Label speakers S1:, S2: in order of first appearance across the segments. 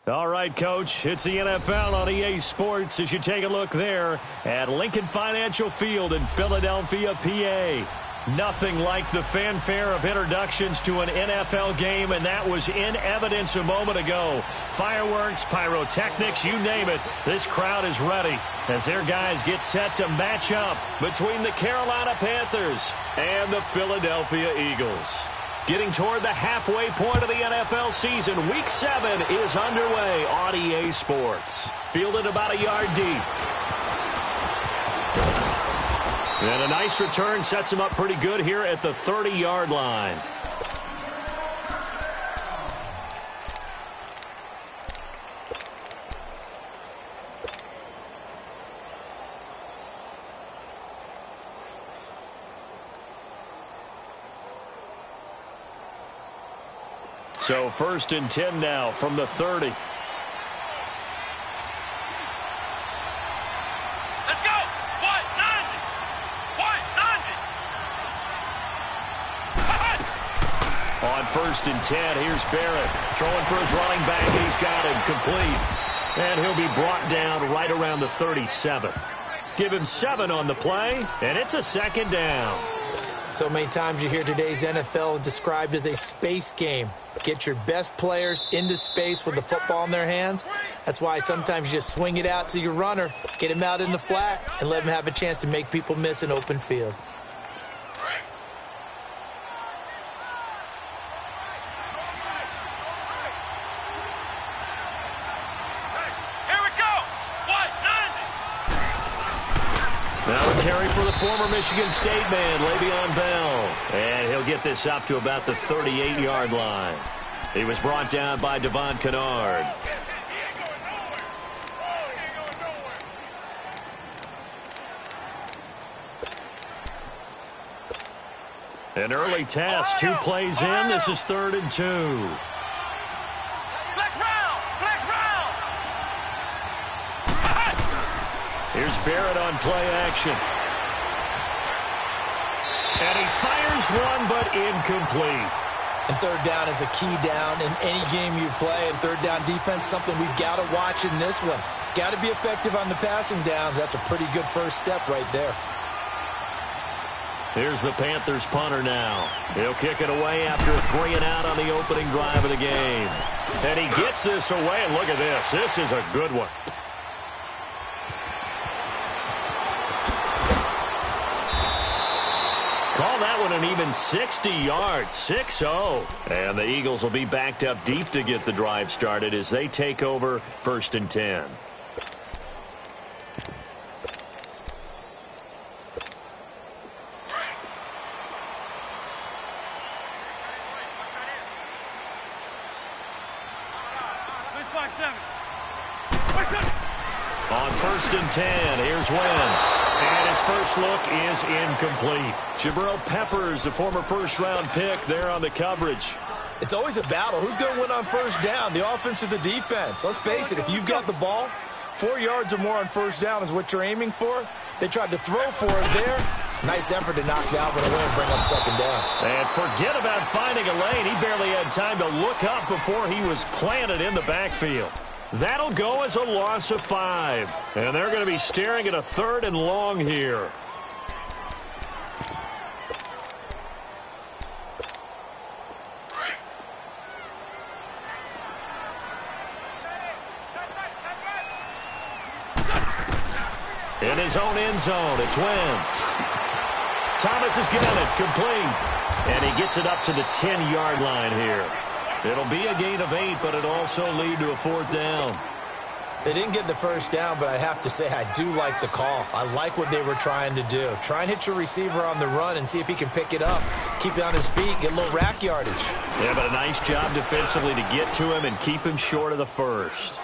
S1: All right, Coach, it's the NFL on EA Sports as you take a look there at Lincoln Financial Field in Philadelphia, PA. Nothing like the fanfare of introductions to an NFL game, and that was in evidence a moment ago. Fireworks, pyrotechnics, you name it. This crowd is ready as their guys get set to match up between the Carolina Panthers and the Philadelphia Eagles. Getting toward the halfway point of the NFL season, Week 7 is underway on EA Sports. Fielded about a yard deep. And a nice return sets him up pretty good here at the 30-yard line. So 1st and 10 now from the 30. On 1st and 10, here's Barrett throwing for his running back. He's got him complete. And he'll be brought down right around the 37. Give him 7 on the play, and it's a 2nd down.
S2: So many times you hear today's NFL described as a space game. Get your best players into space with the football in their hands. That's why sometimes you just swing it out to your runner, get him out in the flat, and let him have a chance to make people miss an open field.
S1: Now a carry for the former Michigan State man, Le'Veon Bell. And he'll get this up to about the 38-yard line. He was brought down by Devon Kennard. An early test, 2 plays in. This is 3rd and 2. Here's Barrett on play action. And he fires one, but incomplete.
S2: And 3rd down is a key down in any game you play. And 3rd down defense, something we've got to watch in this one. Got to be effective on the passing downs. That's a pretty good first step right there.
S1: Here's the Panthers punter now. He'll kick it away after 3 and out on the opening drive of the game. And he gets this away. And look at this. This is a good one. Call that one an even 60 yards, 6-0. And the Eagles will be backed up deep to get the drive started as they take over 1st and 10. On 1st and 10, here's Wentz. And his first look is incomplete. Jabril Peppers, the former first-round pick, there on the coverage.
S2: It's always a battle. Who's going to win on 1st down, the offense or the defense? Let's face it, if you've got the ball, 4 yards or more on 1st down is what you're aiming for. They tried to throw for it there. Nice effort to knock the Alvin away and bring up 2nd down.
S1: And forget about finding a lane. He barely had time to look up before he was planted in the backfield. That'll go as a loss of 5. And they're going to be staring at a 3rd and long here. In his own end zone, it's Wentz. Thomas has got it, complete. And he gets it up to the 10-yard line here. It'll be a gain of 8, but it'll also lead to a 4th down.
S2: They didn't get the 1st down, but I have to say I do like the call. I like what they were trying to do. Try and hit your receiver on the run and see if he can pick it up. Keep it on his feet, get a little rack yardage.
S1: Yeah, but a nice job defensively to get to him and keep him short of the 1st.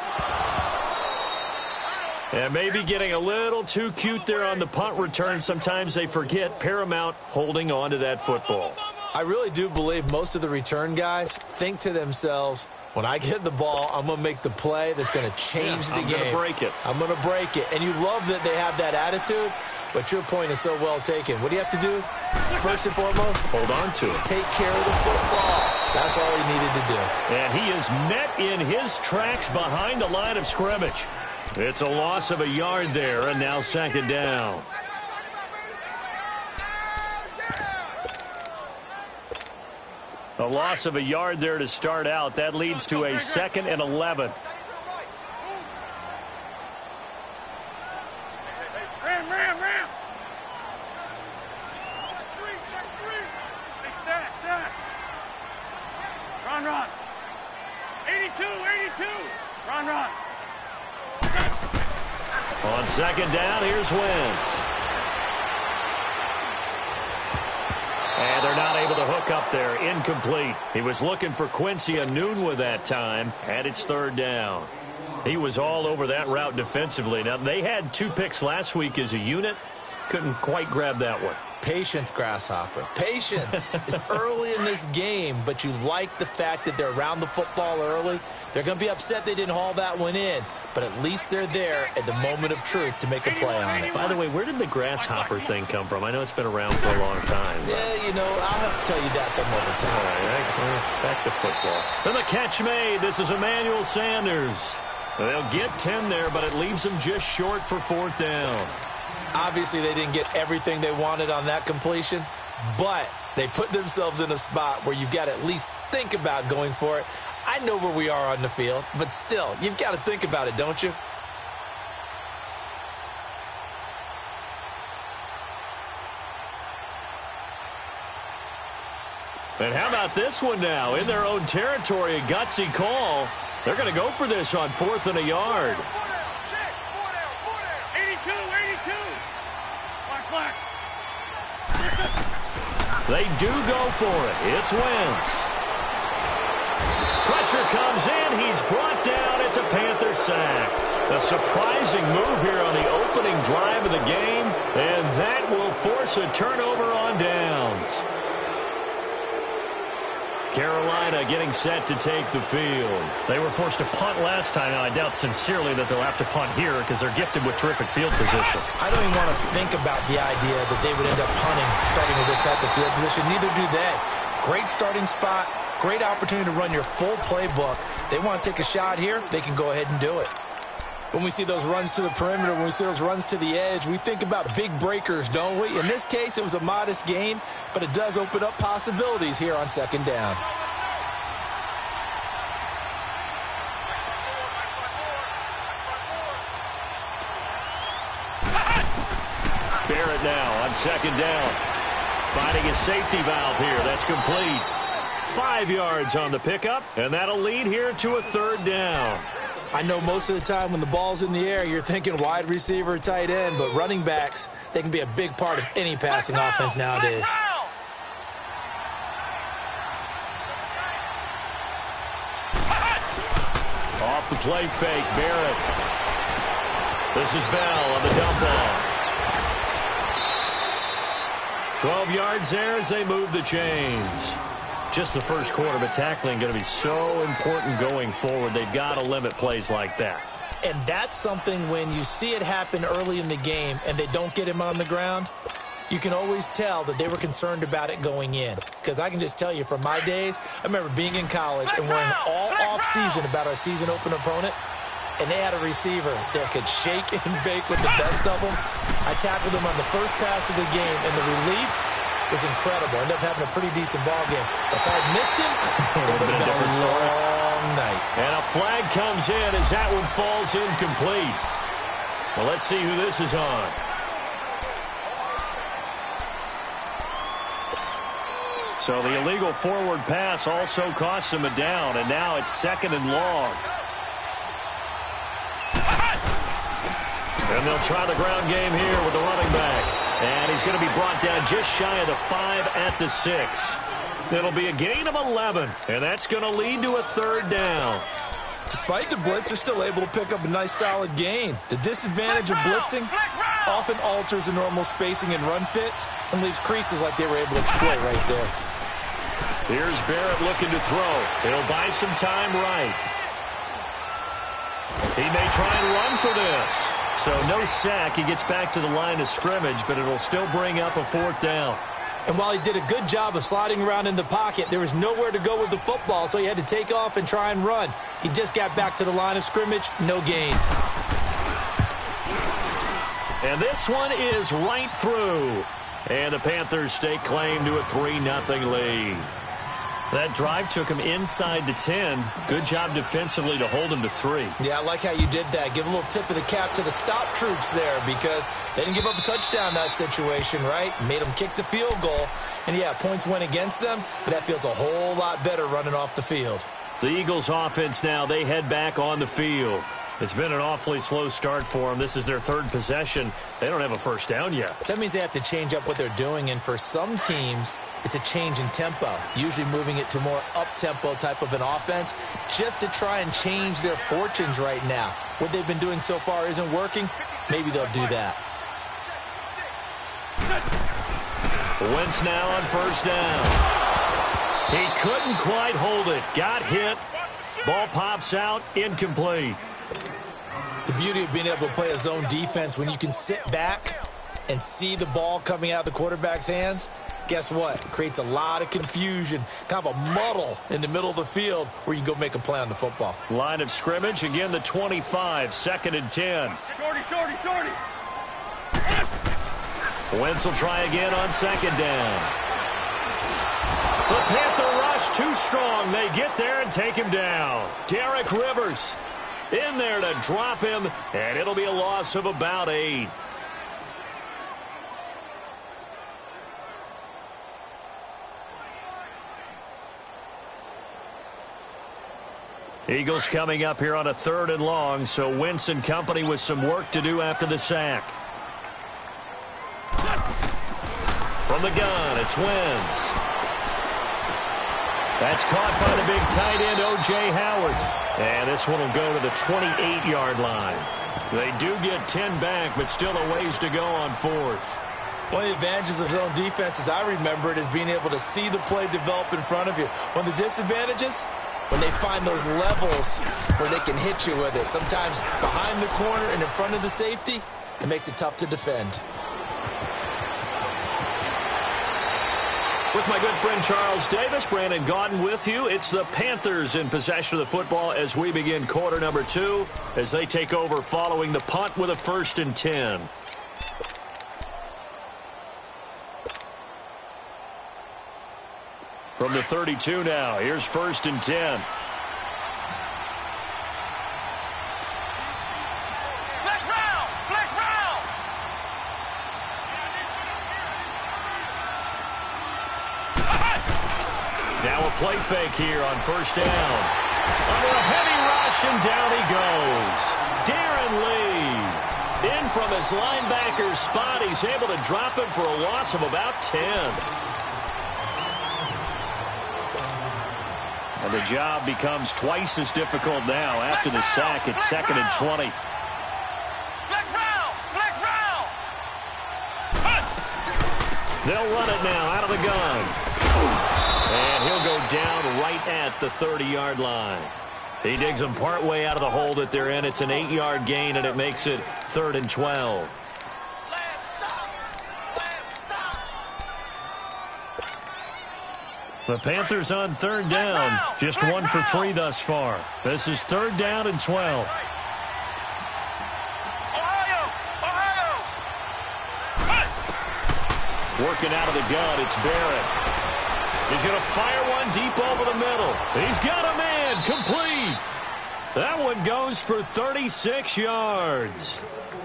S1: And maybe getting a little too cute there on the punt return. Sometimes they forget paramount holding on to that football.
S2: I really do believe most of the return guys think to themselves, when I get the ball, I'm going to make the play that's going to change the game.
S1: I'm going to break it.
S2: I'm going to break it. And you love that they have that attitude, but your point is so well taken. What do you have to do? First and foremost,
S1: hold on to it.
S2: Take care of the football. That's all he needed to do.
S1: And he is met in his tracks behind the line of scrimmage. It's a loss of a yard there, and now second down. A loss of a yard there to start out. That leads to a 2nd and 11.
S3: Ram. Check three. Hey, stack. Run. 82. Run.
S1: On second down, here's Wentz. And they're not able to hook up there. Incomplete. He was looking for Quincy Enunwa that time, and it's third down. He was all over that route defensively. Now, they had 2 picks last week as a unit. Couldn't quite grab that one.
S2: Patience, Grasshopper. Patience. It's early in this game, but you like the fact that they're around the football early. They're going to be upset they didn't haul that one in, but at least they're there at the moment of truth to make a play on it.
S1: By the way, where did the grasshopper thing come from? I know it's been around for a long time.
S2: Yeah, I'll have to tell you that some other time.
S1: All right, back to football. And the catch made. This is Emmanuel Sanders. They'll get 10 there, but it leaves them just short for 4th down.
S2: Obviously, they didn't get everything they wanted on that completion, but they put themselves in a spot where you've got to at least think about going for it. I know where we are on the field, but still, you've got to think about it, don't you?
S1: And how about this one now? In their own territory, a gutsy call. They're going to go for this on 4th and a yard.
S3: 82. Black.
S1: They do go for it. It's Wentz. Pressure comes in. He's brought down. It's a Panther sack. A surprising move here on the opening drive of the game, and that will force a turnover on downs. Carolina getting set to take the field. They were forced to punt last time, and I doubt sincerely that they'll have to punt here because they're gifted with terrific field position.
S2: I don't even want to think about the idea that they would end up punting starting with this type of field position. Neither do they. Great starting spot, great opportunity to run your full playbook. If they want to take a shot here, they can go ahead and do it. When we see those runs to the perimeter, when we see those runs to the edge, we think about big breakers, don't we? In this case, it was a modest gain, but it does open up possibilities here on second down.
S1: Barrett now on second down. Finding a safety valve here. That's complete. 5 yards on the pickup, and that'll lead here to a 3rd down.
S2: I know most of the time when the ball's in the air, you're thinking wide receiver, tight end, but running backs, they can be a big part of any passing offense nowadays.
S1: Off the play fake, Barrett. This is Bell on the dump off. 12 yards there as they move the chains. Just the first quarter, but tackling going to be so important going forward. They've got to limit plays like that.
S2: And that's something when you see it happen early in the game and they don't get him on the ground, you can always tell that they were concerned about it going in. Because I can just tell you from my days, I remember being in college and worrying all off-season about our season opener opponent, and they had a receiver that could shake and bake with the best of them. I tackled him on the first pass of the game, and the relief was incredible. Ended up having a pretty decent ball game. But if I had missed him, it would have been a long night.
S1: And a flag comes in as that one falls incomplete. Well, let's see who this is on. So the illegal forward pass also costs him a down, and now it's 2nd and long. And they'll try the ground game here with the running back. And he's going to be brought down just shy of the 5 at the 6. It'll be a gain of 11, and that's going to lead to a 3rd down.
S2: Despite the blitz, they're still able to pick up a nice solid gain. The disadvantage of blitzing often alters the normal spacing and run fits and leaves creases like they were able to exploit right there.
S1: Here's Barrett looking to throw. He'll buy some time right. He may try and run for this. So no sack. He gets back to the line of scrimmage, but it'll still bring up a 4th down.
S2: And while he did a good job of sliding around in the pocket, there was nowhere to go with the football, so he had to take off and try and run. He just got back to the line of scrimmage, no gain.
S1: And this one is right through. And the Panthers stake claim to a 3-0 lead. That drive took him inside the 10. Good job defensively to hold him to 3.
S2: Yeah, I like how you did that. Give a little tip of the cap to the stop troops there because they didn't give up a touchdown in that situation, right? Made them kick the field goal. And, yeah, points went against them, but that feels a whole lot better running off the field.
S1: The Eagles offense now, they head back on the field. It's been an awfully slow start for them. This is their 3rd possession. They don't have a first down yet.
S2: That means they have to change up what they're doing, and for some teams, it's a change in tempo, usually moving it to more up-tempo type of an offense just to try and change their fortunes right now. What they've been doing so far isn't working. Maybe they'll do that.
S1: Wentz now on first down. He couldn't quite hold it. Got hit. Ball pops out. Incomplete.
S2: The beauty of being able to play a zone defense when you can sit back and see the ball coming out of the quarterback's hands, guess what? Creates a lot of confusion, kind of a muddle in the middle of the field where you can go make a play on the football.
S1: Line of scrimmage, again the 25, 2nd and 10.
S3: Shorty.
S1: Wentz will try again on 2nd down. The Panther rush too strong. They get there and take him down. Derek Rivers in there to drop him, and it'll be a loss of about 8. Eagles coming up here on a 3rd and long, so Wentz and company with some work to do after the sack. From the gun, it's Wentz. That's caught by the big tight end, O.J. Howard. And this one will go to the 28-yard line. They do get 10 back, but still a ways to go on 4th.
S2: One of the advantages of zone defense, as I remember it, is being able to see the play develop in front of you. One of the disadvantages, when they find those levels where they can hit you with it. Sometimes behind the corner and in front of the safety, it makes it tough to defend.
S1: With my good friend Charles Davis, Brandon Gaudin with you. It's the Panthers in possession of the football as we begin quarter number 2 as they take over following the punt with a 1st and 10. From the 32 now, here's 1st and 10. Now a play fake here on 1st down. Under a heavy rush, and down he goes. Darren Lee in from his linebacker's spot. He's able to drop him for a loss of about 10. And the job becomes twice as difficult now after the sack. It's 2nd and 20. They'll run it now out of the gun. And he'll go down right at the 30-yard line. He digs him partway out of the hole that they're in. It's an 8-yard gain, and it makes it 3rd and 12. The Panthers on 3rd down. Just 1 for 3 thus far. This is 3rd down and 12. Working out of the gun, it's Barrett. He's going to fire one deep over the middle. He's got a man, complete. That one goes for 36 yards.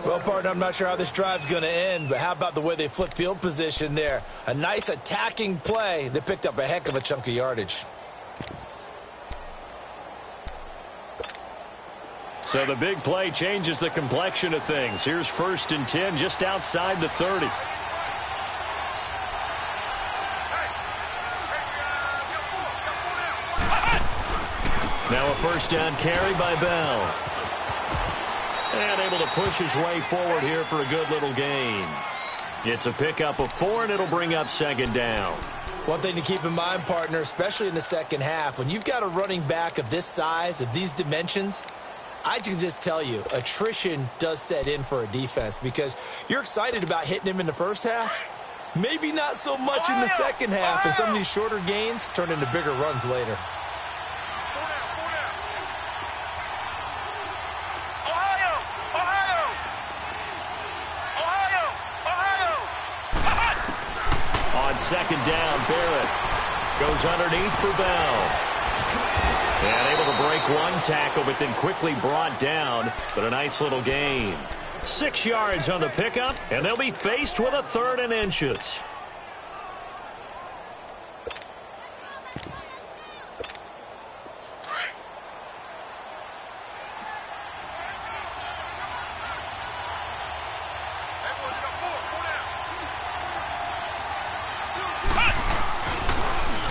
S2: Well, partner, I'm not sure how this drive's going to end, but how about the way they flip field position there? A nice attacking play. They picked up a heck of a chunk of yardage.
S1: So the big play changes the complexion of things. Here's 1st and 10 just outside the 30. Now a 1st down carry by Bell. And able to push his way forward here for a good little gain. It's a pickup of 4, and it'll bring up 2nd down.
S2: One thing to keep in mind, partner, especially in the second half, when you've got a running back of this size, of these dimensions, I can just tell you, attrition does set in for a defense because you're excited about hitting him in the first half. Maybe not so much in the second half, and some of these shorter gains turn into bigger runs later.
S1: On second down, Barrett goes underneath for Bell. And able to break one tackle, but then quickly brought down. But a nice little gain. 6 yards on the pickup, and they'll be faced with a 3rd and inches.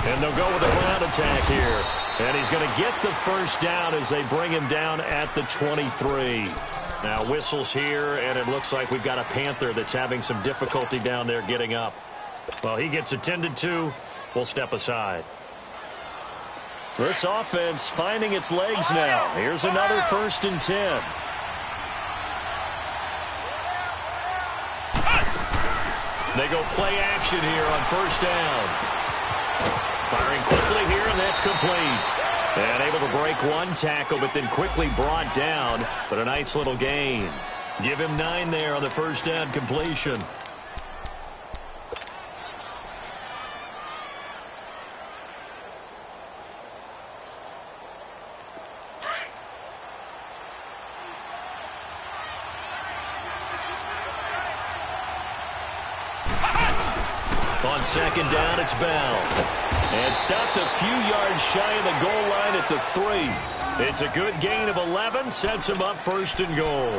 S1: And they'll go with a ground attack here. And he's going to get the first down as they bring him down at the 23. Now whistles here, and it looks like we've got a Panther that's having some difficulty down there getting up. Well, he gets attended to. We'll step aside. This offense finding its legs now. Here's another 1st and 10. They go play action here on 1st down. Firing quickly here, and that's complete. And able to break one tackle, but then quickly brought down. But a nice little gain. Give him 9 there on the 1st down completion. On second down, it's Bell. And stopped a few yards shy of the goal line at the 3. It's a good gain of 11, sets him up 1st and goal.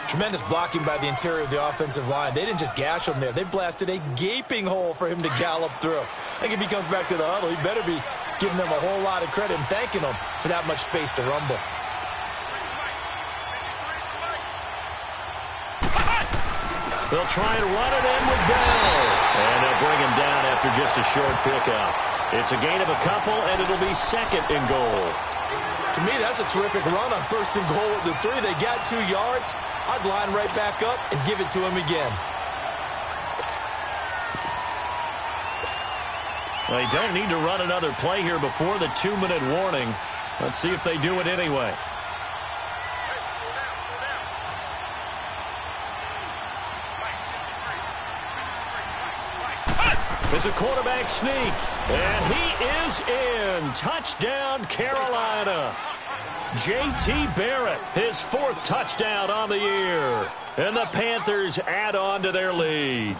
S2: Tremendous blocking by the interior of the offensive line. They didn't just gash him there. They blasted a gaping hole for him to gallop through. I think if he comes back to the huddle, he better be giving them a whole lot of credit and thanking them for that much space to rumble.
S1: They'll try and run it in with Bell. And they'll bring him down after just a short pickup. It's a gain of a couple, and it'll be 2nd and goal.
S2: To me, that's a terrific run on 1st and goal at the 3. They got 2 yards. I'd line right back up and give it to him again.
S1: They don't need to run another play here before the 2-minute warning. Let's see if they do it anyway. It's a quarterback sneak, and he is in. Touchdown, Carolina. J.T. Barrett, his 4th touchdown on the year. And the Panthers add on to their lead.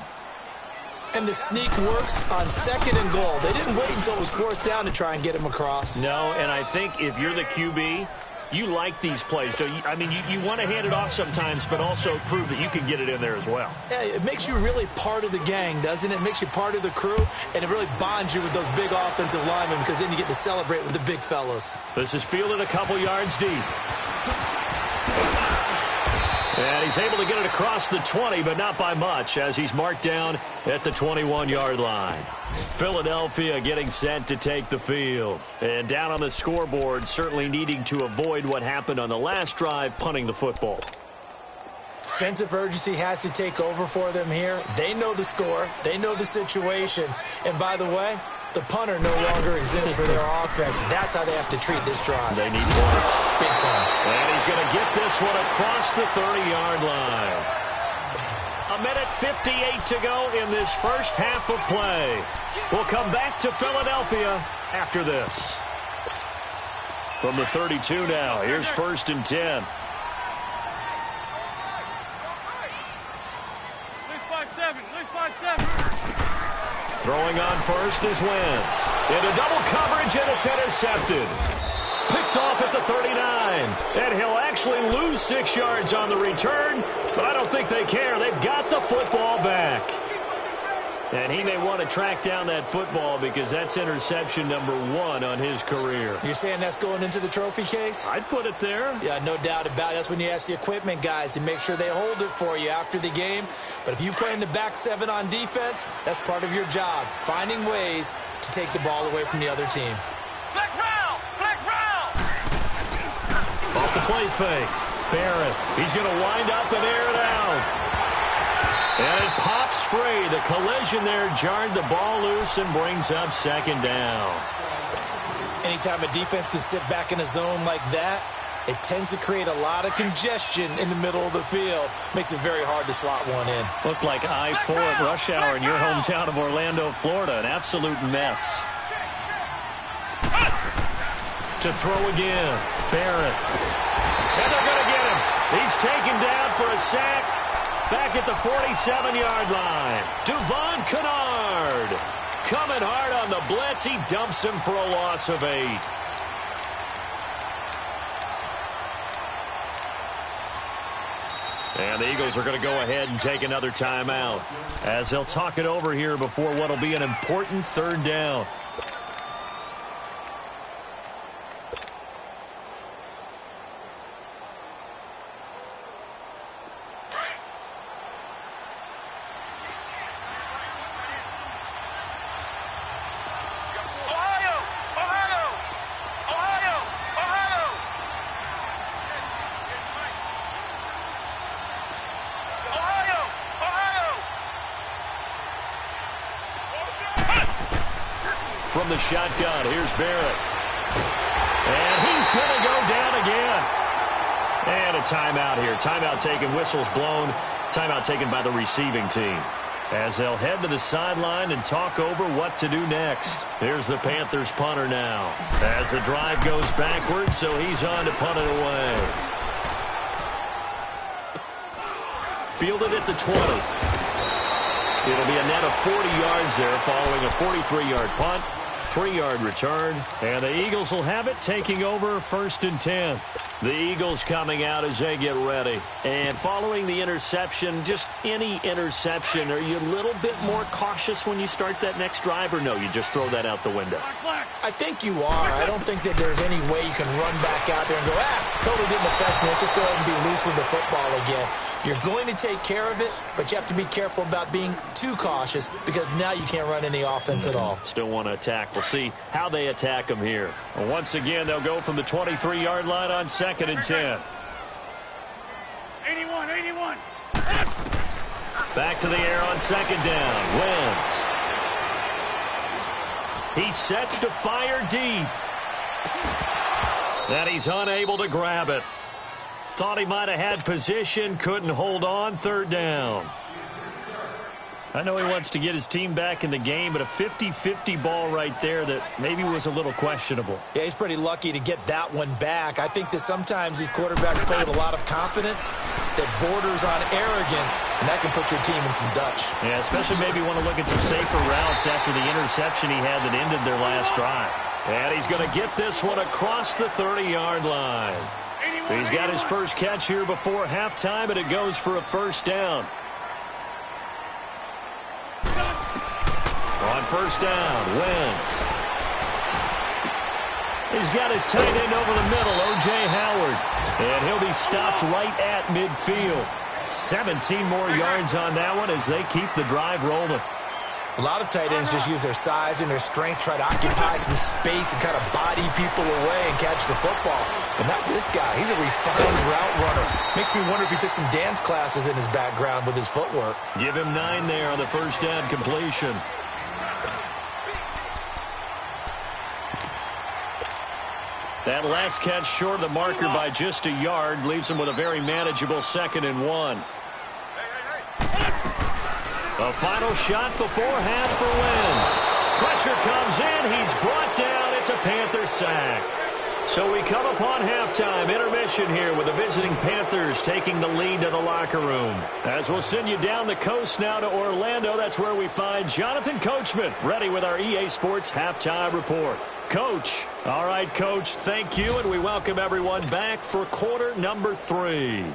S2: And the sneak works on 2nd and goal. They didn't wait until it was 4th down to try and get him across.
S1: No, and I think if you're the QB, you like these plays, don't you? I mean, you want to hand it off sometimes, but also prove that you can get it in there as well.
S2: Yeah, it makes you really part of the gang, doesn't it? It makes you part of the crew, and it really bonds you with those big offensive linemen because then you get to celebrate with the big fellas.
S1: This is fielded a couple yards deep. And he's able to get it across the 20, but not by much, as he's marked down at the 21-yard line. Philadelphia getting set to take the field. And down on the scoreboard, certainly needing to avoid what happened on the last drive, punting the football.
S2: Sense of urgency has to take over for them here. They know the score. They know the situation. And by the way, the punter no longer exists for their offense. That's how they have to treat this drive.
S1: They need points.
S2: Big time.
S1: And he's going to get this one across the 30-yard line. 1:58 to go in this first half of play. We'll come back to Philadelphia after this. From the 32 now, here's 1st and 10.
S3: Lose 5-7. Lose 5-7.
S1: Throwing on first is Wentz. Into double coverage, and it's intercepted. Picked off at the 39. And he'll actually lose 6 yards on the return, but I don't think they care. They've got the football back. And he may want to track down that football because that's interception number 1 on his career.
S2: You're saying that's going into the trophy case?
S1: I'd put it there.
S2: Yeah, no doubt about it. That's when you ask the equipment guys to make sure they hold it for you after the game. But if you play in the back 7 on defense, that's part of your job, finding ways to take the ball away from the other team.
S3: Flex round! Flex round!
S1: Off the play fake. Barrett, he's going to wind up and air it out. And it pops free. The collision there jarred the ball loose and brings up second down.
S2: Anytime a defense can sit back in a zone like that, it tends to create a lot of congestion in the middle of the field. Makes it very hard to slot one in.
S1: Looked like I-4 at rush hour in your hometown of Orlando, Florida. An absolute mess. To throw again. Barrett. And they're going to get him. He's taken down for a sack. Back at the 47-yard line. Devon Kennard. Coming hard on the blitz. He dumps him for a loss of 8. And the Eagles are going to go ahead and take another timeout as they'll talk it over here before what will be an important third down. From the shotgun, here's Barrett. And he's going to go down again. And a timeout here. Timeout taken, whistles blown. Timeout taken by the receiving team. As they'll head to the sideline and talk over what to do next. Here's the Panthers punter now. As the drive goes backwards, so he's on to punt it away. Fielded at the 20. It'll be a net of 40 yards there following a 43-yard punt. 3-yard return, and the Eagles will have it taking over 1st and 10. The Eagles coming out as they get ready. And following the interception, just any interception, are you a little bit more cautious when you start that next drive, or no, you just throw that out the window?
S2: I think you are. I don't think that there's any way you can run back out there and go, totally didn't affect me. Let's just go ahead and be loose with the football again. You're going to take care of it, but you have to be careful about being too cautious because now you can't run any offense at all.
S1: Still want to attack. We'll see how they attack them here. Well, once again, they'll go from the 23-yard line on 2nd and 10.
S3: 81.
S1: Back to the air on 2nd down. Wentz. He sets to fire deep. And he's unable to grab it. Thought he might have had position, couldn't hold on. 3rd down. I know he wants to get his team back in the game, but a 50-50 ball right there that maybe was a little questionable.
S2: Yeah, he's pretty lucky to get that one back. I think that sometimes these quarterbacks play with a lot of confidence that borders on arrogance, and that can put your team in some Dutch.
S1: Yeah, especially maybe want to look at some safer routes after the interception he had that ended their last drive. And he's going to get this one across the 30-yard line. He's got his first catch here before halftime, and it goes for a 1st down. On 1st down, Wentz. He's got his tight end over the middle, O.J. Howard. And he'll be stopped right at midfield. 17 more yards on that one as they keep the drive rolling.
S2: A lot of tight ends just use their size and their strength, try to occupy some space and kind of body people away and catch the football. But not this guy. He's a refined route runner. Makes me wonder if he took some dance classes in his background with his footwork.
S1: Give him 9 there on the 1st down completion. That last catch short of the marker by just a yard leaves him with a very manageable 2nd and 1. A final shot before half for Wentz. Pressure comes in. He's brought down. It's a Panther sack. So we come upon halftime intermission here with the visiting Panthers taking the lead to the locker room. As we'll send you down the coast now to Orlando, that's where we find Jonathan Coachman ready with our EA Sports halftime report. Coach. All right, Coach, thank you, and we welcome everyone back for quarter number 3.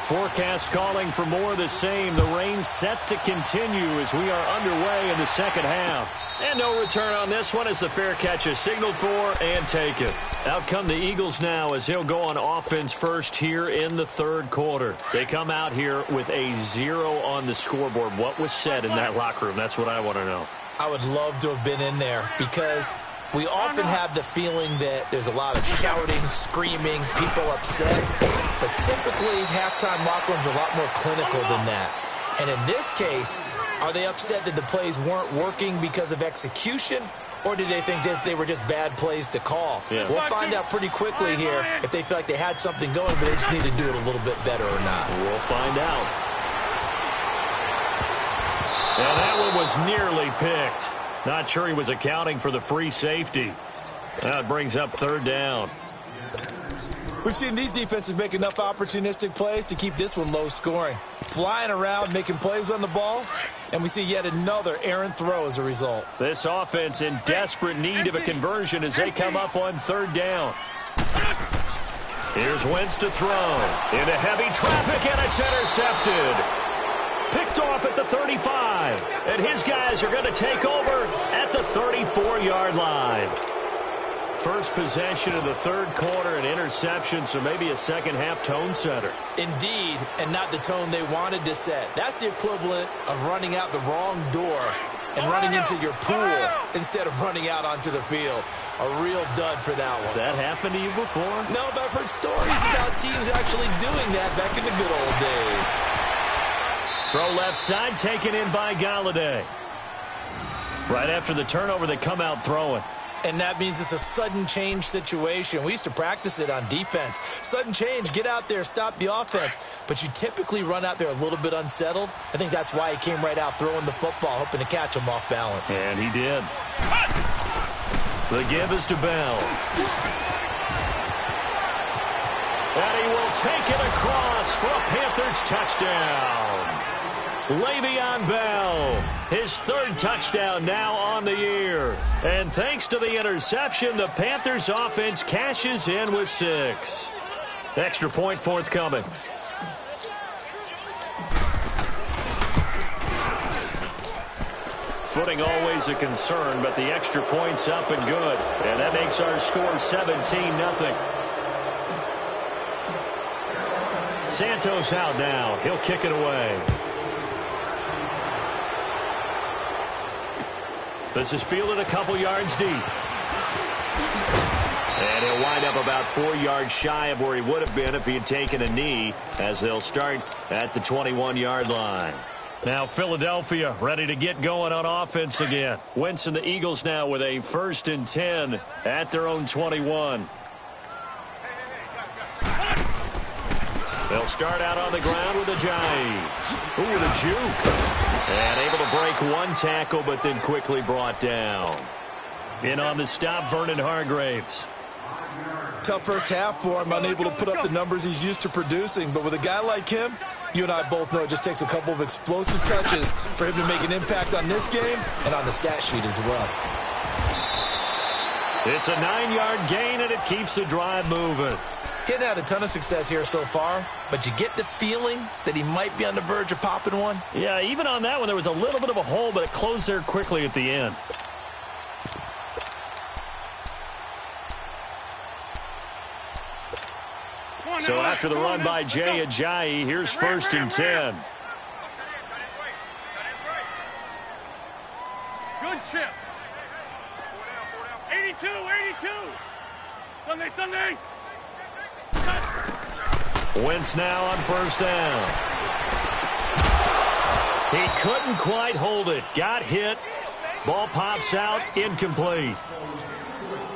S1: Forecast calling for more of the same. The rain set to continue as we are underway in the second half. And no return on this one as the fair catch is signaled for and taken. Out come the Eagles now as they'll go on offense first here in the 3rd quarter. They come out here with a 0 on the scoreboard. What was said in that locker room? That's what I want to know.
S2: I would love to have been in there because We often have the feeling that there's a lot of shouting, screaming, people upset. But typically, halftime locker rooms are a lot more clinical than that. And in this case, are they upset that the plays weren't working because of execution? Or did they think they were just bad plays to call?
S1: Yeah.
S2: We'll find out pretty quickly here if they feel like they had something going, but they just need to do it a little bit better or not.
S1: We'll find out. And that one was nearly picked. Not sure he was accounting for the free safety. That brings up third down.
S2: We've seen these defenses make enough opportunistic plays to keep this one low scoring. Flying around, making plays on the ball, and we see yet another errant throw as a result.
S1: This offense in desperate need of a conversion as they come up on third down. Here's Wentz to throw. Into heavy traffic, and it's intercepted. Picked off at the 35. And his guys are going to take over at the 34-yard line. First possession of the third quarter, an interception, so maybe a second-half tone setter.
S2: Indeed, and not the tone they wanted to set. That's the equivalent of running out the wrong door and running into your pool instead of running out onto the field. A real dud for that one.
S1: Has that happened to you before?
S2: No, but I've heard stories about teams actually doing that back in the good old days.
S1: Throw left side, taken in by Galladay. Right after the turnover, they come out throwing.
S2: And that means it's a sudden change situation. We used to practice it on defense. Sudden change, get out there, stop the offense. But you typically run out there a little bit unsettled. I think that's why he came right out throwing the football, hoping to catch him off balance.
S1: And he did. The give is to Bell. And he will take it across for a Panthers touchdown. Le'Veon Bell, his third touchdown now on the year. And thanks to the interception, the Panthers offense cashes in with 6. Extra point forthcoming. Footing always a concern, but the extra point's up and good. And that makes our score 17-0. Santos out now. He'll kick it away. This is fielded a couple yards deep. And he'll wind up about 4 yards shy of where he would have been if he had taken a knee, as they'll start at the 21-yard line. Now Philadelphia ready to get going on offense again. Wentz and the Eagles now with a 1st and 10 at their own 21. They'll start out on the ground with Ajayi. Ooh, with a juke. And able to break one tackle, but then quickly brought down. In on the stop, Vernon Hargreaves.
S2: Tough first half for him, unable to put up the numbers he's used to producing. But with a guy like him, you and I both know it just takes a couple of explosive touches for him to make an impact on this game and on the stat sheet as well.
S1: It's a 9-yard gain, and it keeps the drive moving.
S2: Getting had a ton of success here so far, but you get the feeling that he might be on the verge of popping one.
S1: Yeah, even on that one, there was a little bit of a hole, but it closed there quickly at the end. So after the run by Jay Ajayi, here's 1st and 10.
S3: Good chip. 82, 82. Sunday.
S1: Wentz now on 1st down. He couldn't quite hold it. Got hit. Ball pops out. Incomplete.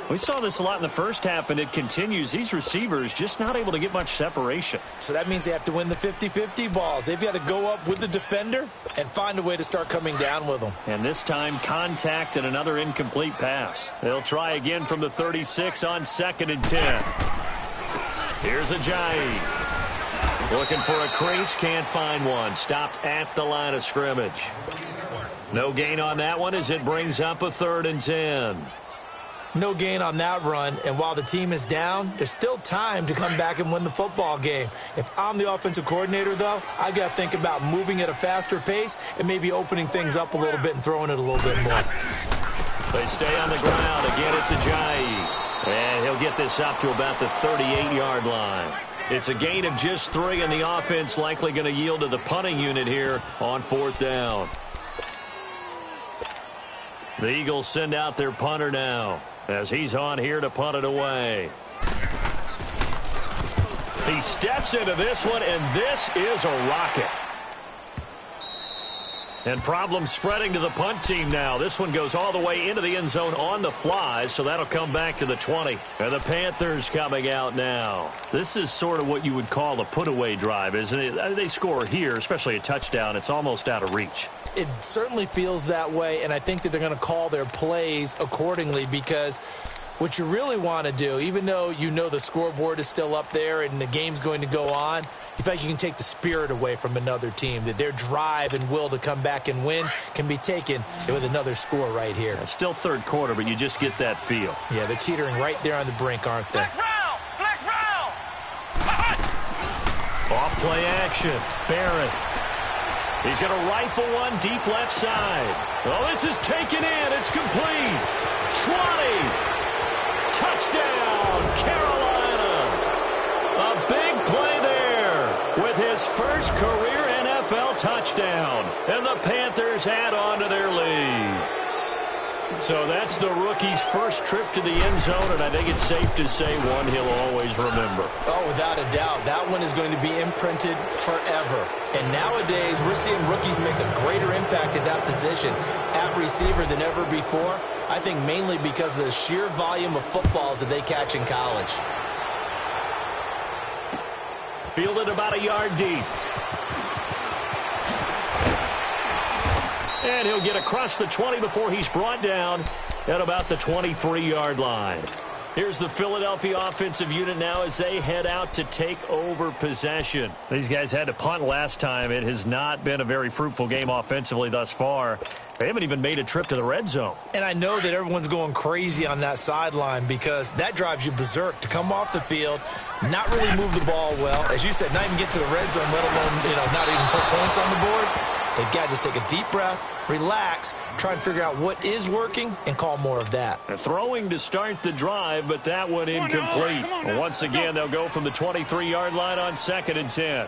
S1: We saw this a lot in the first half, and it continues. These receivers just not able to get much separation.
S2: So that means they have to win the 50-50 balls. They've got to go up with the defender and find a way to start coming down with them.
S1: And this time, contact and another incomplete pass. They'll try again from the 36 on 2nd and 10. Here's Ajayi. Looking for a crease, can't find one. Stopped at the line of scrimmage. No gain on that one as it brings up a 3rd and 10.
S2: No gain on that run, and while the team is down, there's still time to come back and win the football game. If I'm the offensive coordinator, though, I've got to think about moving at a faster pace and maybe opening things up a little bit and throwing it a little bit more.
S1: They stay on the ground. Again, it's Ajayi. And he'll get this up to about the 38-yard line. It's a gain of just 3, and the offense likely going to yield to the punting unit here on 4th down. The Eagles send out their punter now. as he's on here to punt it away. He steps into this one, and this is a rocket. And problems spreading to the punt team now. This one goes all the way into the end zone on the fly, so that'll come back to the 20. And the Panthers coming out now. This is sort of what you would call a put-away drive, isn't it? They score here, especially a touchdown. It's almost out of reach.
S2: It certainly feels that way, and I think that they're going to call their plays accordingly, because what you really want to do, even though you know the scoreboard is still up there and the game's going to go on, you feel like you can take the spirit away from another team, that their drive and will to come back and win can be taken with another score right here.
S1: It's still third quarter, but you just get that feel.
S2: Yeah, they're teetering right there on the brink, aren't they?
S3: Flex round!
S1: Off play action. Barrett. He's going to rifle one deep left side. Oh, this is taken in. It's complete. 20. Touchdown, Carolina. A big play there with his first career NFL touchdown. And the Panthers add on to their lead. So that's the rookie's first trip to the end zone, and I think it's safe to say one he'll always remember.
S2: Oh, without a doubt. That one is going to be imprinted forever. And nowadays, we're seeing rookies make a greater impact at that position at receiver than ever before. I think mainly because of the sheer volume of footballs that they catch in college.
S1: Fielded about a yard deep. And he'll get across the 20 before he's brought down at about the 23-yard line. Here's the Philadelphia offensive unit now as they head out to take over possession. These guys had to punt last time. It has not been a very fruitful game offensively thus far. They haven't even made a trip to the red zone.
S2: And I know that everyone's going crazy on that sideline because that drives you berserk to come off the field, not really move the ball well. As you said, not even get to the red zone, let alone, not even put points on the board. They've got to just take a deep breath, relax, try and figure out what is working, and call more of that.
S1: Throwing to start the drive, but that one incomplete. Once again, they'll go from the 23-yard line on 2nd and 10.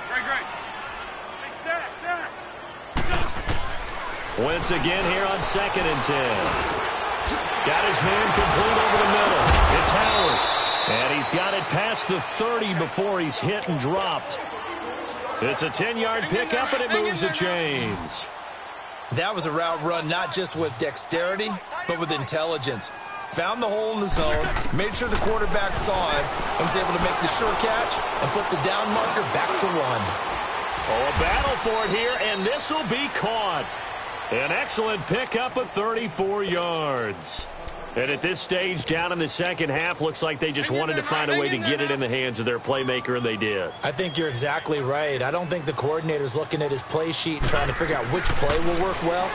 S3: Great.
S1: Wentz again here on 2nd and 10. Got his man complete over the middle. It's Howard. And he's got it past the 30 before he's hit and dropped. It's a 10-yard pickup, and it moves the chains.
S2: That was a route run not just with dexterity, but with intelligence. Found the hole in the zone, made sure the quarterback saw him, and was able to make the sure catch and flip the down marker back to 1.
S1: Oh, a battle for it here, and this will be caught. An excellent pickup of 34 yards. And at this stage, down in the second half, looks like they just wanted to find a way to get it in the hands of their playmaker, and they did.
S2: I think you're exactly right. I don't think the coordinator's looking at his play sheet and trying to figure out which play will work well.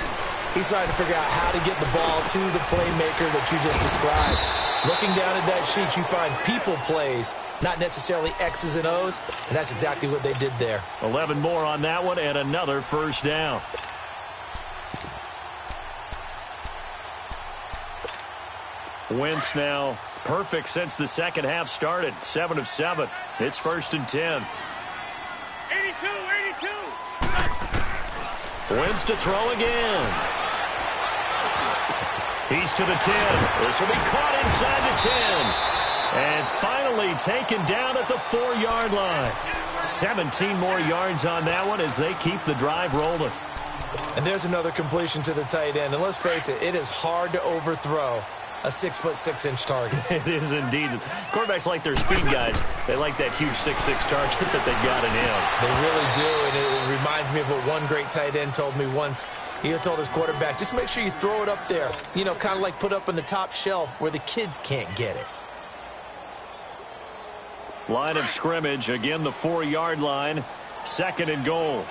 S2: He's trying to figure out how to get the ball to the playmaker that you just described. Looking down at that sheet, you find people plays, not necessarily X's and O's, and that's exactly what they did there.
S1: 11 more on that one, and another first down. Wentz now perfect since the second half started. 7 of 7. It's 1st and 10.
S3: 82.
S1: Wentz to throw again. He's to the 10. This will be caught inside the 10. And finally taken down at the 4-yard line. 17 more yards on that one as they keep the drive rolling.
S2: And there's another completion to the tight end. And let's face it, it is hard to overthrow a 6'6" target.
S1: It is indeed. Quarterbacks like their speed guys. They like that huge 6'6" target that they got in him.
S2: They really do, and it reminds me of what one great tight end told me once. He told his quarterback, just make sure you throw it up there. Kind of like put up on the top shelf where the kids can't get it.
S1: Line of scrimmage, again the 4-yard line. 2nd and goal.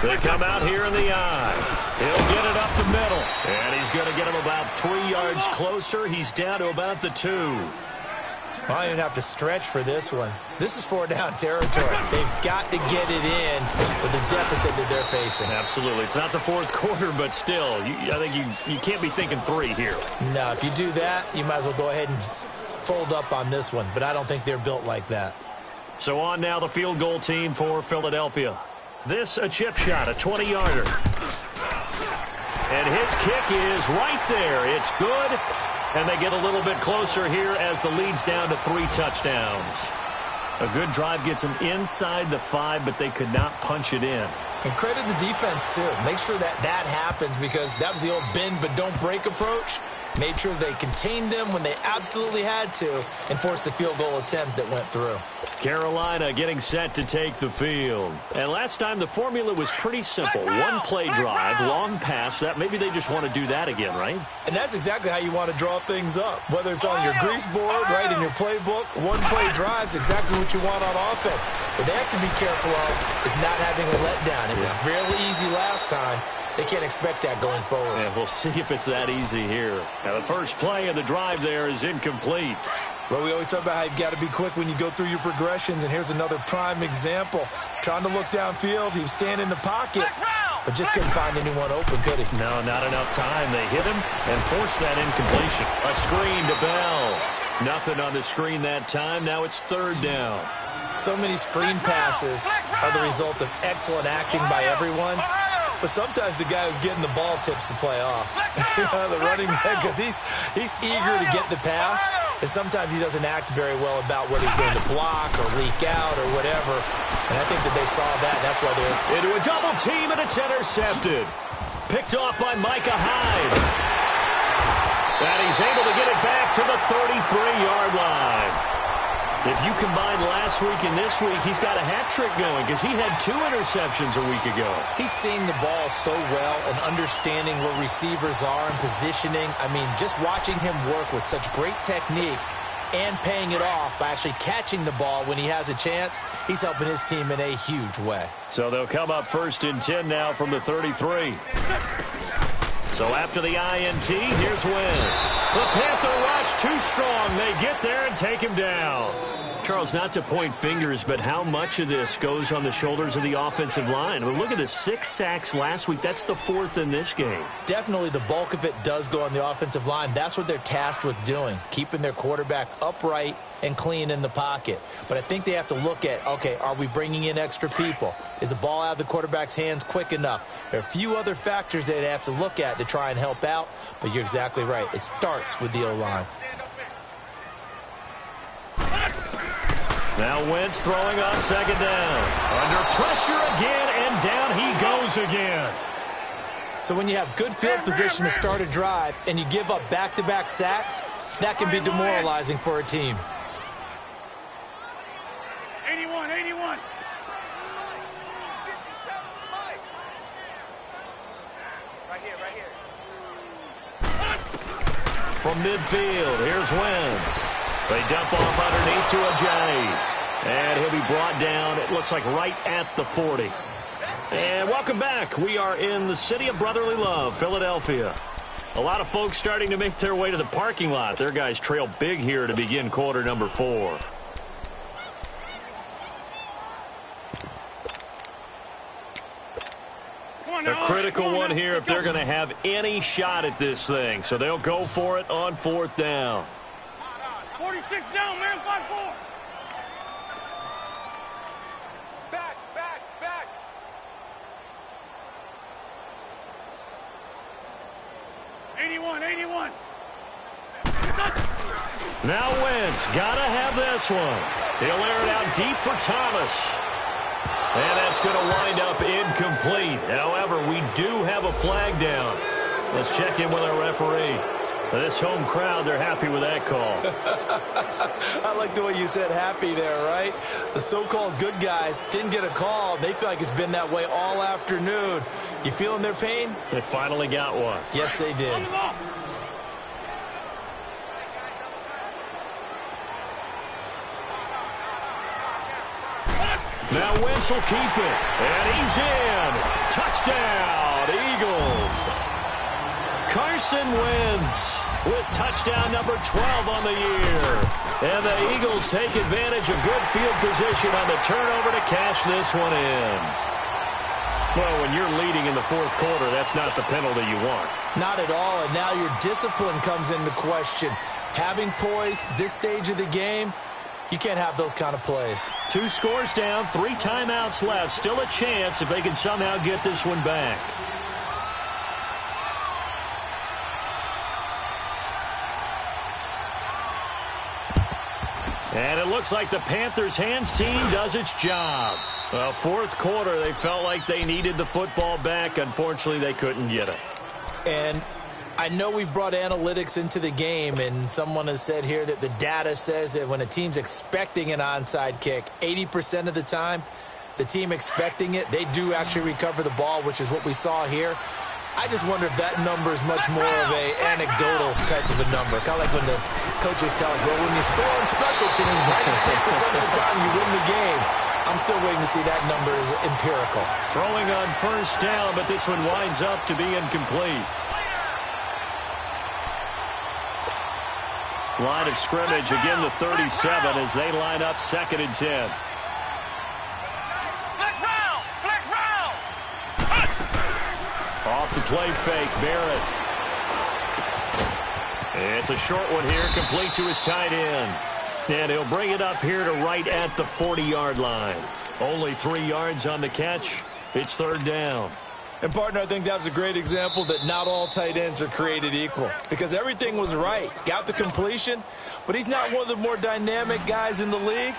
S1: They come out here in the eye. He'll get it up the middle. And he's going to get him about 3 yards closer. He's down to about the 2.
S2: I don't even have to stretch for this one. This is 4-down territory. They've got to get it in with the deficit that they're facing.
S1: Absolutely. It's not the fourth quarter, but still, I think you can't be thinking 3 here.
S2: No, if you do that, you might as well go ahead and fold up on this one. But I don't think they're built like that.
S1: So on now the field goal team for Philadelphia. This a chip shot, a 20-yarder. kick is right there. It's good, and they get a little bit closer here as the lead's down to 3 touchdowns. A good drive gets them inside the 5, but they could not punch it in.
S2: And credit the defense, too. Make sure that happens, because that was the old bend but don't break approach. Made sure they contained them when they absolutely had to and forced the field goal attempt that went through.
S1: Carolina getting set to take the field. And last time the formula was pretty simple. One play drive, long pass. That maybe they just want to do that again, right?
S2: And that's exactly how you want to draw things up. Whether it's on your grease board, right, in your playbook, one play drive's exactly what you want on offense. What they have to be careful of is not having a letdown. It was really easy last time. They can't expect that going forward.
S1: Yeah, we'll see if it's that easy here. Now, the first play of the drive there is incomplete.
S2: Well, we always talk about how you've got to be quick when you go through your progressions, and here's another prime example. Trying to look downfield, he was standing in the pocket, but just couldn't find anyone open, could he?
S1: No, not enough time. They hit him and forced that incompletion. A screen to Bell. Nothing on the screen that time. Now it's 3rd down.
S2: So many screen passes are the result of excellent acting by everyone. But sometimes the guy who's getting the ball tips the play off. The running back, because he's eager to get the pass, and sometimes he doesn't act very well about whether he's going to block or leak out or whatever. And I think that they saw that. That's why they're
S1: into a double team, and it's intercepted. Picked off by Micah Hyde. And he's able to get it back to the 33-yard line. If you combine last week and this week, he's got a hat trick going because he had 2 interceptions a week ago.
S2: He's seeing the ball so well and understanding where receivers are and positioning. I mean, just watching him work with such great technique and paying it off by actually catching the ball when he has a chance, he's helping his team in a huge way.
S1: So they'll come up 1st and 10 now from the 33. So after the INT, here's Wentz. The Panther rush too strong. They get there and take him down. Charles, not to point fingers, but how much of this goes on the shoulders of the offensive line? I mean, look at the 6 sacks last week. That's the 4th in this game.
S2: Definitely the bulk of it does go on the offensive line. That's what they're tasked with doing, keeping their quarterback upright and clean in the pocket. But I think they have to look at, okay, are we bringing in extra people? Is the ball out of the quarterback's hands quick enough? There are a few other factors they have to look at to try and help out, but you're exactly right. It starts with the O-line.
S1: Now Wentz throwing on 2nd down. Under pressure again, and down he goes again.
S2: So when you have good field position to start a drive and you give up back-to-back sacks, that can be demoralizing for a team.
S3: 81. Right here.
S1: From midfield, here's Wentz. They dump off underneath to Ajayi. And he'll be brought down, it looks like right at the 40. And welcome back. We are in the city of brotherly love, Philadelphia. A lot of folks starting to make their way to the parking lot. Their guys trail big here to begin quarter number 4. A critical one here if they're going to have any shot at this thing. So they'll go for it on 4th down.
S3: 46 down, man. 5-4. Back. 81.
S1: Now Wentz, gotta have this one. He'll air it out deep for Thomas. And that's going to wind up incomplete. However, we do have a flag down. Let's check in with our referee. This home crowd, they're happy with that call.
S2: I like the way you said happy there, right? The so-called good guys didn't get a call. They feel like it's been that way all afternoon. You feeling their pain?
S1: They finally got one.
S2: Yes, they did.
S1: Now Wentz will keep it. And he's in. Touchdown, Eagles. Carson Wentz with touchdown number 12 on the year. And the Eagles take advantage of good field position on the turnover to cash this one in. Well, when you're leading in the 4th quarter, that's not the penalty you want.
S2: Not at all, and now your discipline comes into question. Having poise this stage of the game, you can't have those kind of plays.
S1: 2 scores down, 3 timeouts left. Still a chance if they can somehow get this one back. And it looks like the Panthers' hands team does its job. Well, fourth quarter, they felt like they needed the football back. Unfortunately, they couldn't get it.
S2: And I know we've brought analytics into the game, and someone has said here that the data says that when a team's expecting an onside kick, 80% of the time, the team expecting it, they do actually recover the ball, which is what we saw here. I just wonder if that number is much more of a anecdotal type of a number. Kind of like when the coaches tell us, well, when you score on special teams, 93% of the time you win the game. I'm still waiting to see that number is empirical.
S1: Throwing on first down, but this one winds up to be incomplete. Line of scrimmage, again the 37 as they line up 2nd and 10. Off the play fake, Barrett. It's a short one here, complete to his tight end. And he'll bring it up here to right at the 40-yard line. Only 3 yards on the catch. It's 3rd down.
S2: And, partner, I think that was a great example that not all tight ends are created equal. Because everything was right. Got the completion, but he's not one of the more dynamic guys in the league.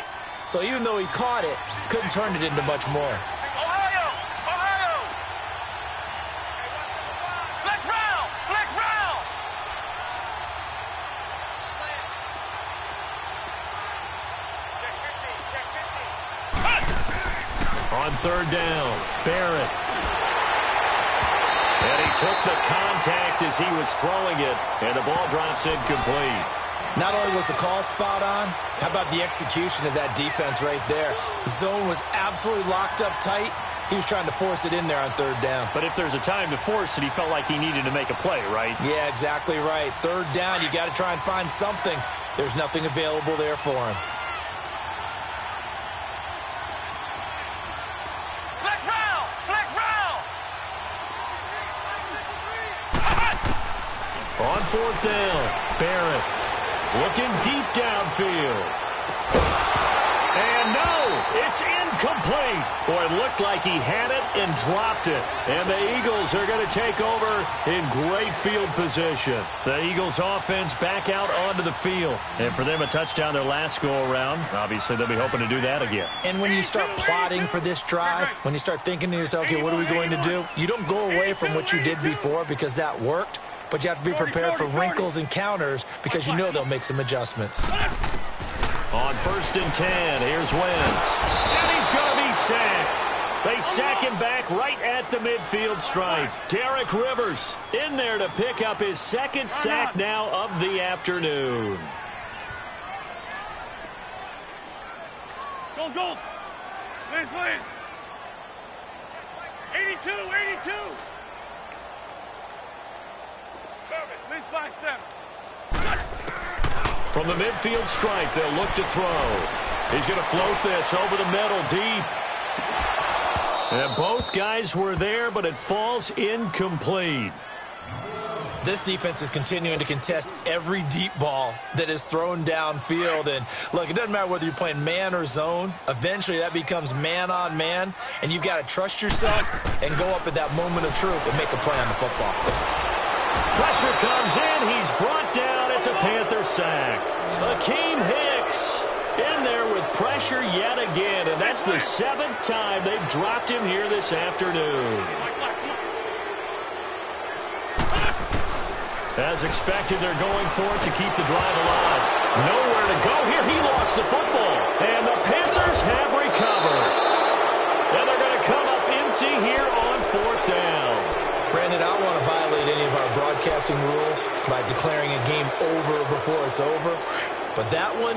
S2: So even though he caught it, couldn't turn it into much more.
S1: On 3rd down, Barrett. And he took the contact as he was throwing it, and the ball drops incomplete.
S2: Not only was the call spot on, how about the execution of that defense right there? The zone was absolutely locked up tight. He was trying to force it in there on 3rd down.
S1: But if there's a time to force it, he felt like he needed to make a play, right?
S2: Yeah, exactly right. 3rd down, you got to try and find something. There's nothing available there for him.
S1: On 4th down, Barrett looking deep downfield. And no, it's incomplete. Boy, it looked like he had it and dropped it. And the Eagles are going to take over in great field position. The Eagles offense back out onto the field. And for them, a touchdown their last go-around. Obviously, they'll be hoping to do that again.
S2: And when you start plotting for this drive, when you start thinking to yourself, okay, what are we going to do? You don't go away from what you did before because that worked. But you have to be prepared for wrinkles and counters because you know they'll make some adjustments.
S1: On 1st and 10, here's Wentz. And he's going to be sacked. They sack him back right at the midfield stripe. Derek Rivers in there to pick up his 2nd sack now of the afternoon.
S3: Go, go. Lynn. 82, 82. Lynn 5-7.
S1: From the midfield stripe, they'll look to throw. He's going to float this over the middle deep. And both guys were there, but it falls incomplete.
S2: This defense is continuing to contest every deep ball that is thrown downfield. And, look, it doesn't matter whether you're playing man or zone. Eventually, that becomes man-on-man, and you've got to trust yourself and go up at that moment of truth and make a play on the football.
S1: Pressure comes in. He's brought down. It's a Panther sack. Akeem Hicks in there with pressure yet again, and that's the 7th time they've dropped him here this afternoon. As expected, they're going for it to keep the drive alive. Nowhere to go here. He lost the football, and the Panthers have recovered. And they're going to come up empty here on 4th down.
S2: Brandon, I don't want to violate any of our broadcasting rules by declaring a game over before it's over. But that one,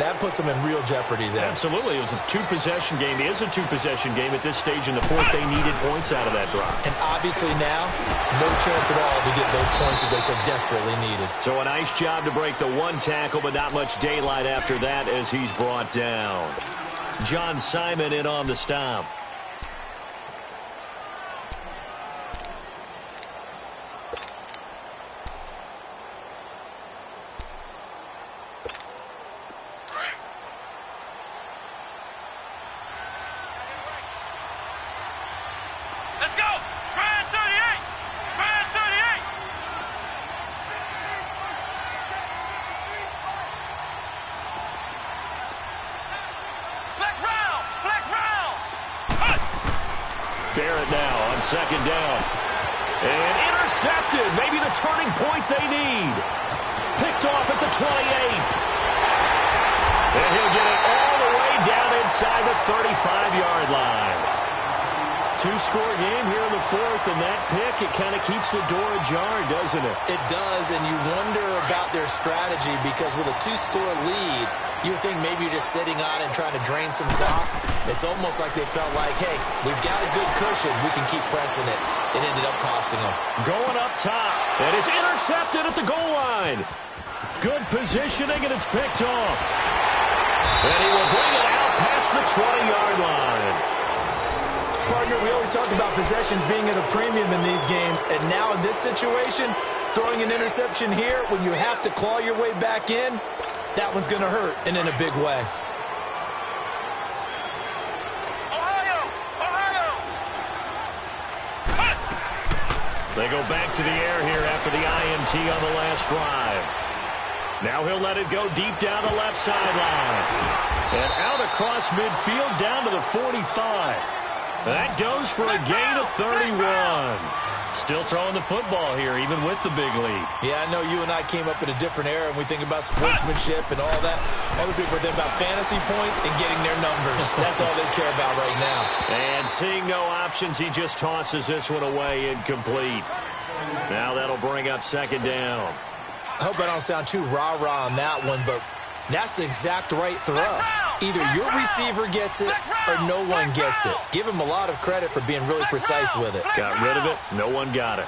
S2: that puts them in real jeopardy there.
S1: Absolutely. It was a 2-possession game. It is a 2-possession game at this stage in the 4th. They needed points out of that drive.
S2: And obviously now, no chance at all to get those points that they so desperately needed.
S1: So a nice job to break the 1 tackle, but not much daylight after that as he's brought down. John Simon in on the stop. second down. And intercepted. Maybe the turning point they need. Picked off at the 28. And he'll get it all the way down inside the 35-yard line. Two-score game here in the fourth, and that pick, it kind of keeps the door ajar, doesn't it?
S2: It does, and you wonder about their strategy because with a two-score lead, you would think maybe you're just sitting on it and trying to drain some clock. It's almost like they felt like, hey, we've got a good cushion. We can keep pressing it. It ended up costing them.
S1: Going up top, and it's intercepted at the goal line. Good positioning, and it's picked off. And he will bring it out past the 20-yard line.
S2: Partner, we always talk about possessions being at a premium in these games, and now in this situation, throwing an interception here when you have to claw your way back in, that one's going to hurt, and in a big way.
S1: They go back to the air here after the INT on the last drive. Now he'll let it go deep down the left sideline. And out across midfield down to the 45. That goes for a gain of 31. Still throwing the football here, even with the big lead.
S2: Yeah, I know you and I came up in a different era, and we think about sportsmanship and all that. Other people are thinking about fantasy points and getting their numbers. That's all they care about right now.
S1: And seeing no options, he just tosses this one away incomplete. Now that'll bring up second down.
S2: I hope I don't sound too rah-rah on that one, but that's the exact right throw. Either your receiver gets it or no one gets it. Give him a lot of credit for being really precise with it.
S1: Got rid of it. No one got it.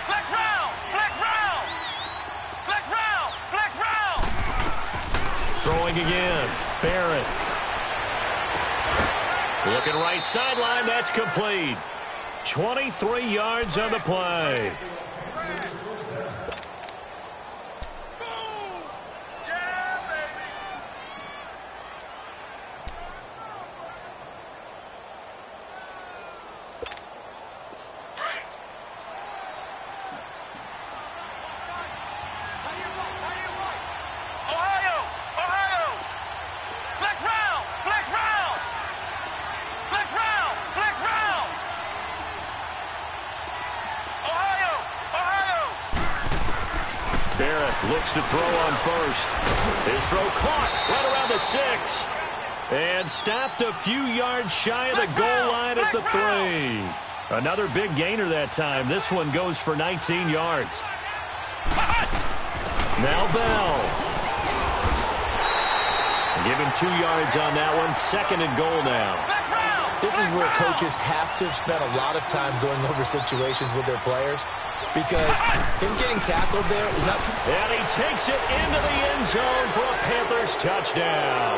S3: Flex round! Flex round! Flex round! Flex round!
S1: Throwing again. Barrett. Looking right sideline. That's complete. 23 yards on the play. Looks to throw on first. His throw caught right around the 6. And stopped a few yards shy of the goal line at the 3. Another big gainer that time. This one goes for 19 yards. Now Bell. Give him 2 yards on that one. Second and goal now.
S2: This is where coaches have to have spent a lot of time going over situations with their players. Because him getting tackled there is not...
S1: And he takes it into the end zone for a Panthers touchdown.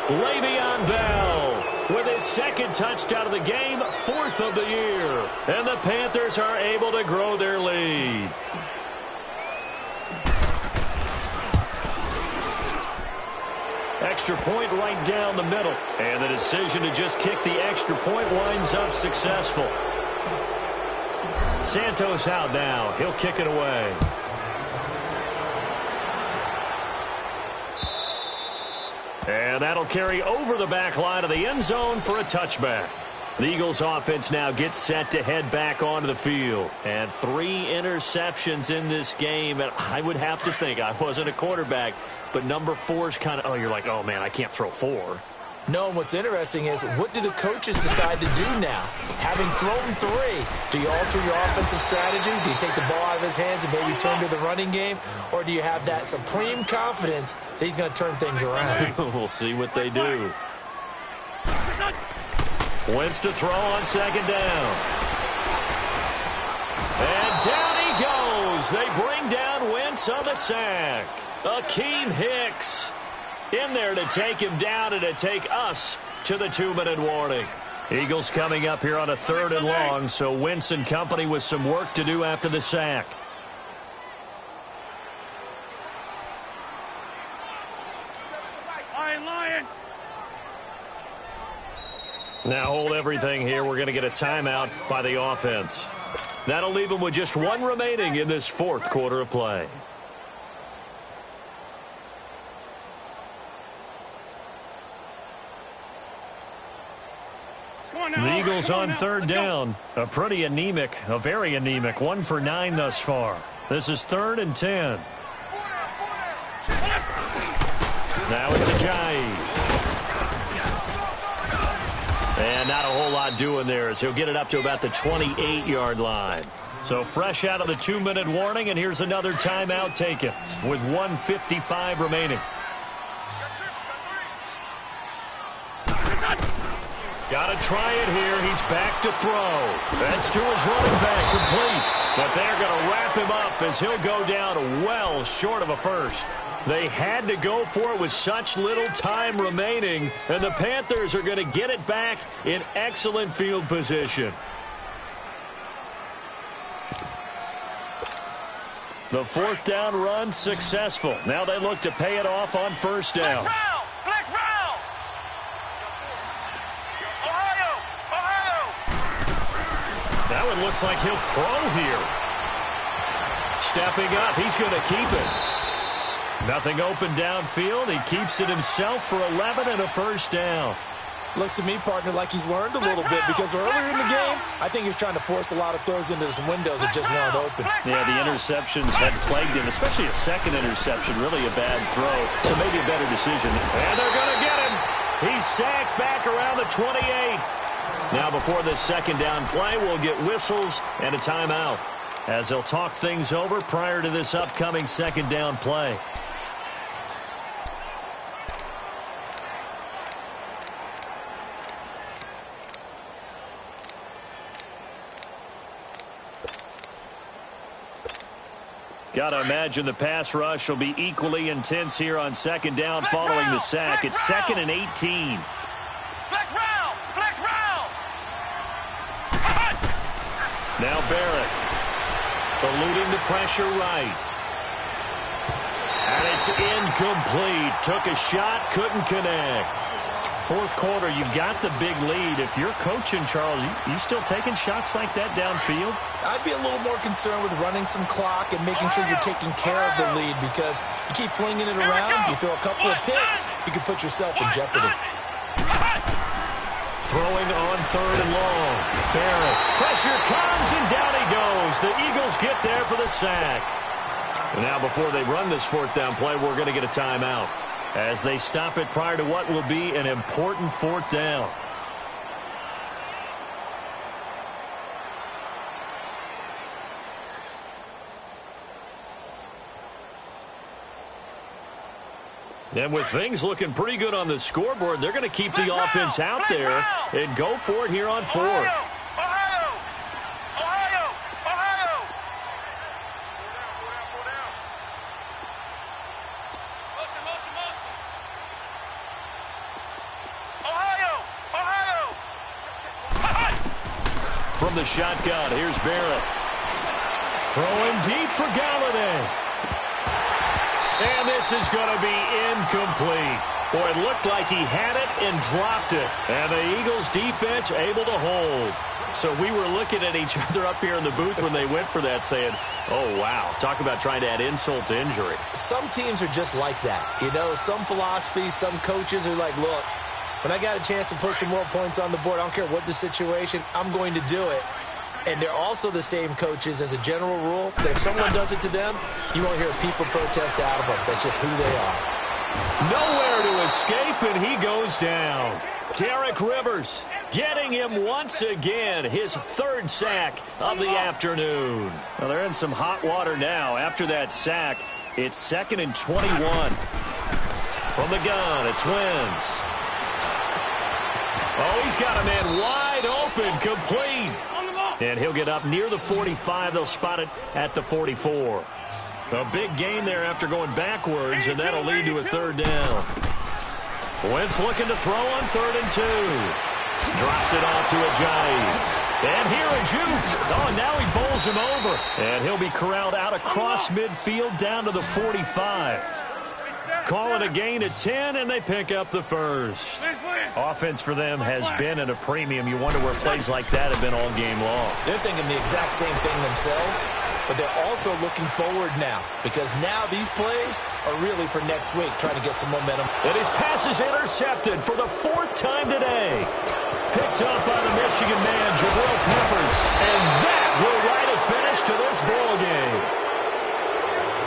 S1: Le'Veon Bell with his second touchdown of the game, 4th of the year. And the Panthers are able to grow their lead. Extra point right down the middle. And the decision to just kick the extra point winds up successful. Santos out now. He'll kick it away. And that'll carry over the back line of the end zone for a touchback. The Eagles offense now gets set to head back onto the field. And 3 interceptions in this game. And I would have to think, I wasn't a quarterback, but number 4 is kind of, you're like, oh, man, I can't throw 4.
S2: No, and what's interesting is, what do the coaches decide to do now? Having thrown 3, do you alter your offensive strategy? Do you take the ball out of his hands and maybe turn to the running game? Or do you have that supreme confidence that he's going to turn things around?
S1: We'll see what they do. Wentz to throw on second down. And down he goes. They bring down Wentz on the sack. Akeem Hicks in there to take him down and to take us to the 2-minute warning. Eagles coming up here on a 3rd and long, so Wentz and company with some work to do after the sack.
S3: Lion.
S1: Now hold everything here. We're going to get a timeout by the offense. That'll leave them with just 1 remaining in this 4th quarter of play. The Eagles on third down. A very anemic, 1 for 9 thus far. This is 3rd and 10. Now it's Ajayi. And not a whole lot doing there as he'll get it up to about the 28-yard line. So fresh out of the 2-minute warning, and here's another timeout taken with 1:55 remaining. Got to try it here. He's back to throw. That's to his running back, complete. But they're going to wrap him up as he'll go down well short of a first. They had to go for it with such little time remaining, and the Panthers are going to get it back in excellent field position. The 4th down run successful. Now they look to pay it off on first down.
S3: Flex round. Ohio.
S1: Now it looks like he'll throw here. Stepping up, he's going to keep it. Nothing open downfield. He keeps it himself for 11 and a first down.
S2: Looks to me, partner, like he's learned a little bit because earlier in the game, I think he was trying to force a lot of throws into some windows that just weren't open.
S1: Yeah, the interceptions had plagued him, especially a second interception, really a bad throw. So maybe a better decision. And they're going to get him. He's sacked back around the 28. Now before this second down play, we'll get whistles and a timeout as they'll talk things over prior to this upcoming second down play. Got to imagine the pass rush will be equally intense here on second down following the sack. It's 2nd and 18.
S3: Flex round.
S1: Now Barrett eluding the pressure right. And it's incomplete. Took a shot, couldn't connect. 4th quarter, you've got the big lead. If you're coaching, Charles, you still taking shots like that downfield?
S2: I'd be a little more concerned with running some clock and making sure you're taking care of the lead because you keep flinging it around, you throw a couple of picks, you can put yourself in jeopardy.
S1: Throwing on 3rd and long. Barrett. Pressure comes, and down he goes. The Eagles get there for the sack. And now before they run this 4th down play, we're going to get a timeout as they stop it prior to what will be an important 4th down. And with things looking pretty good on the scoreboard, they're going to keep the offense out there and go for it here on 4th.
S3: Ohio.
S1: From the shotgun, here's Barrett. Throwing deep for Galladay. And this is going to be incomplete. Boy, it looked like he had it and dropped it. And the Eagles defense able to hold. So we were looking at each other up here in the booth when they went for that saying, oh, wow, talk about trying to add insult to injury.
S2: Some teams are just like that. You know, some philosophies, some coaches are like, look, when I got a chance to put some more points on the board, I don't care what the situation, I'm going to do it. And they're also the same coaches as a general rule that if someone does it to them, you won't hear people protest out of them. That's just who they are.
S1: Nowhere to escape, and he goes down. Derek Rivers getting him once again, his 3rd sack of the afternoon. Well, they're in some hot water now. After that sack, it's 2nd and 21. From the gun, it's Wentz. Oh, he's got a man wide open, complete. And he'll get up near the 45. They'll spot it at the 44. A big gain there after going backwards, and that'll lead to a 3rd down. Wentz looking to throw on 3rd and 2. Drops it off to Ajayi. And here a juke. Oh, now he bowls him over. And he'll be corralled out across midfield down to the 45. Call it a gain of 10, and they pick up the first. Offense for them has been at a premium. You wonder where plays like that have been all game long.
S2: They're thinking the exact same thing themselves, but they're also looking forward now because now these plays are really for next week, trying to get some momentum.
S1: And his pass is intercepted for the 4th time today. Picked up by the Michigan man, Jabril Peppers. And that will write a finish to this ball game.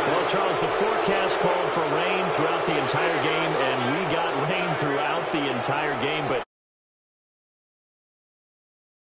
S1: Well, Charles, the forecast called for rain throughout the entire game, and we got rain throughout the entire game. But